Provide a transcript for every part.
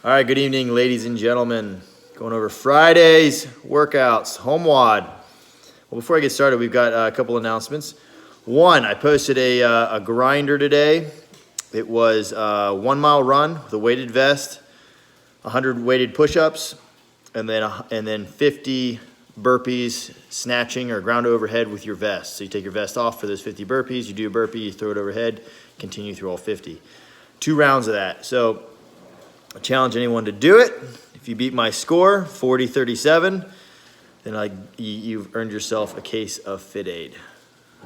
All right, good evening, ladies and gentlemen. Going over Friday's workouts, home WOD. Well, before I get started, we've got a couple announcements. One, I posted a grinder today. It was a 1 mile run with a weighted vest, 100 weighted push-ups, and then 50 burpees, snatching or ground overhead with your vest. So you take your vest off for those 50 burpees, you do a burpee, you throw it overhead, continue through all 50. 2 rounds of that. So I challenge anyone to do it. If you beat my score, 40-37, then you've earned yourself a case of Fit Aid,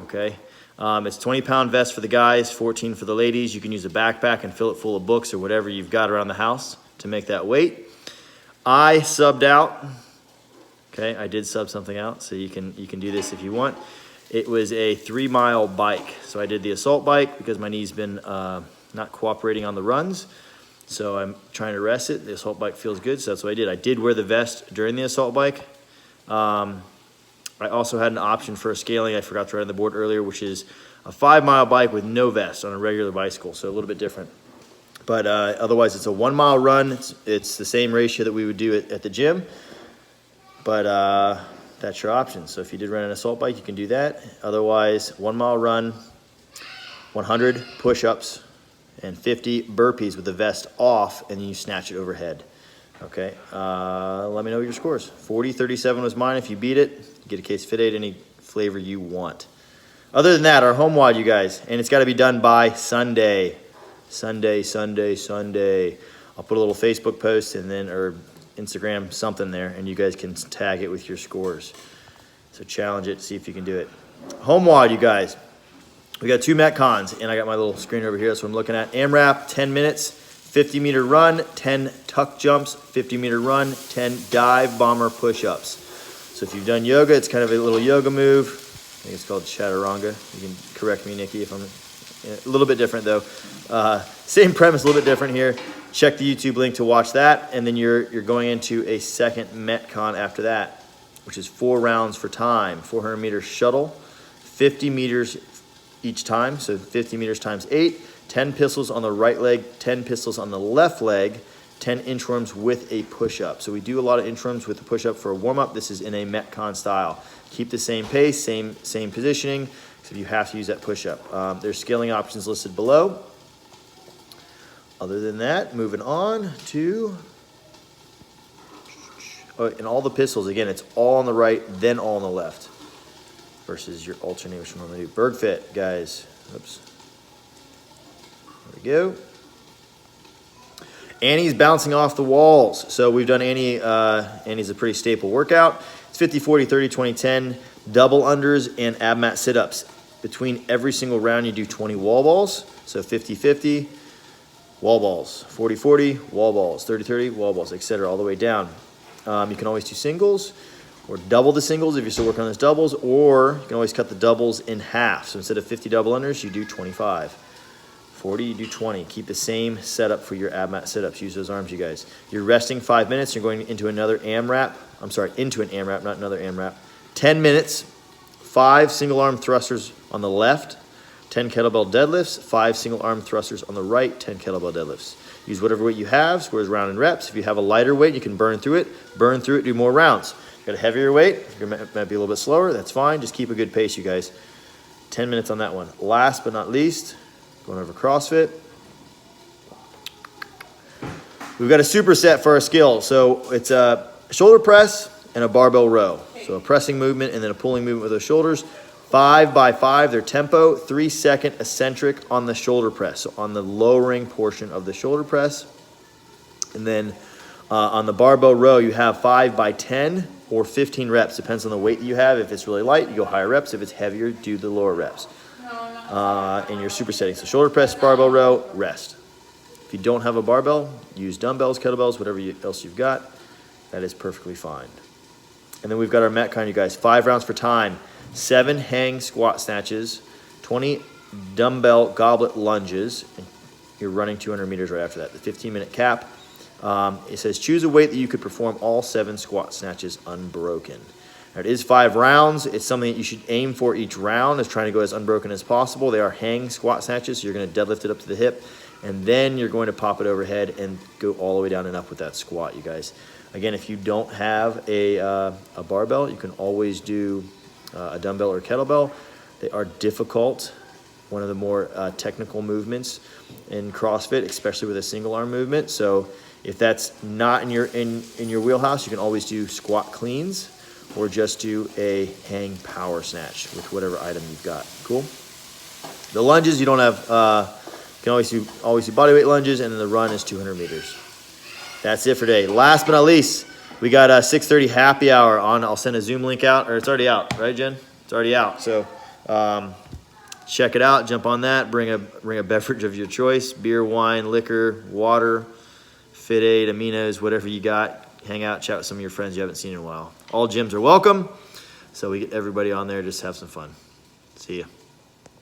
okay? It's 20-pound vest for the guys, 14 for the ladies. You can use a backpack and fill it full of books or whatever you've got around the house to make that weight. I subbed out, okay? I did sub something out, so you can do this if you want. It was a 3-mile bike. So I did the assault bike because my knee's been not cooperating on the runs. So I'm trying to rest it. The assault bike feels good, so that's what I did. I did wear the vest during the assault bike. I also had an option for a scaling I forgot to write on the board earlier, which is a 5-mile bike with no vest on a regular bicycle, so a little bit different. But otherwise, it's a 1 mile run. It's the same ratio that we would do at the gym, but that's your option. So if you did run an assault bike, you can do that. Otherwise, 1 mile run, 100 push-ups, and 50 burpees with the vest off, and then you snatch it overhead. Okay, let me know your scores. 40-37 was mine. If you beat it, get a case of Fit Aid, any flavor you want. Other than that, our home WOD, you guys, and it's got to be done by Sunday. Sunday. I'll put a little Facebook post or Instagram something there, and you guys can tag it with your scores. So challenge it, see if you can do it. Home WOD, you guys. We got 2 Metcons, and I got my little screen over here. That's what I'm looking at. AMRAP, 10 minutes, 50-meter run, 10 tuck jumps, 50-meter run, 10 dive bomber push-ups. So if you've done yoga, it's kind of a little yoga move. I think it's called chaturanga. You can correct me, Nikki, if I'm a little bit different, though. Same premise, a little bit different here. Check the YouTube link to watch that, and then you're going into a second Metcon after that, which is 4 rounds for time, 400-meter shuttle, 50 meters each time, so 50 meters times 8, 10 pistols on the right leg, 10 pistols on the left leg, 10 inchworms with a push-up. So we do a lot of inchworms with the push-up for a warm-up. This is in a Metcon style. Keep the same pace, same positioning, so you have to use that push-up. There's scaling options listed below. Other than that, moving on to, and all the pistols, again, it's all on the right, then all on the left, versus your alternate, which we normally do. BergFit, guys. Oops. There we go. Annie's bouncing off the walls. So we've done Annie. Annie's a pretty staple workout. It's 50, 40, 30, 20, 10, double unders and ab mat sit-ups. Between every single round, you do 20 wall balls. So 50, 50, wall balls. 40, 40, wall balls. 30, 30, wall balls, etc. all the way down. You can always do singles, or double the singles if you're still working on those doubles, or you can always cut the doubles in half. So instead of 50 double unders, you do 25. 40, you do 20. Keep the same setup for your ab mat sit-ups. Use those arms, you guys. You're resting 5 minutes. You're going into another AMRAP. I'm sorry, into an AMRAP, not another AMRAP. 10 minutes, 5 single arm thrusters on the left, 10 kettlebell deadlifts, 5 single arm thrusters on the right, 10 kettlebell deadlifts. Use whatever weight you have, scores round in reps. If you have a lighter weight, you can burn through it, do more rounds. Got a heavier weight, you might be a little bit slower, that's fine. Just keep a good pace, you guys. 10 minutes on that one. Last but not least, going over CrossFit. We've got a superset for our skill. So it's a shoulder press and a barbell row. So a pressing movement and then a pulling movement with those shoulders. 5 by 5, their tempo, 3-second eccentric on the shoulder press. So on the lowering portion of the shoulder press. And then on the barbell row, you have 5 by 10 or 15 reps. Depends on the weight that you have. If it's really light, you go higher reps. If it's heavier, do the lower reps. In your supersetting. So shoulder press, barbell row, rest. If you don't have a barbell, use dumbbells, kettlebells, whatever else you've got. That is perfectly fine. And then we've got our Metcon, you guys. 5 rounds for time. 7 hang squat snatches, 20 dumbbell goblet lunges, and you're running 200 meters right after that. The 15-minute cap. It says choose a weight that you could perform all 7 squat snatches unbroken. Now, it is 5 rounds. It's something that you should aim for each round, is trying to go as unbroken as possible. They are hang squat snatches, so you're going to deadlift it up to the hip and then you're going to pop it overhead and go all the way down and up with that squat, you guys. Again, if you don't have a barbell, you can always do a dumbbell or kettlebell. They are difficult, one of the more technical movements in CrossFit, especially with a single arm movement. So if that's not in your wheelhouse, you can always do squat cleans or just do a hang power snatch with whatever item you've got. Cool. The lunges, you don't have, you can always do bodyweight lunges, and then the run is 200 meters. That's it for today. Last but not least, we got a 6:30 happy hour on. I'll send a Zoom link out, or it's already out, right, Jen? It's already out. So check it out. Jump on that. Bring a beverage of your choice: beer, wine, liquor, water, Fit Aid, aminos, whatever you got. Hang out, chat with some of your friends you haven't seen in a while. All gyms are welcome. So we get everybody on there. Just have some fun. See ya.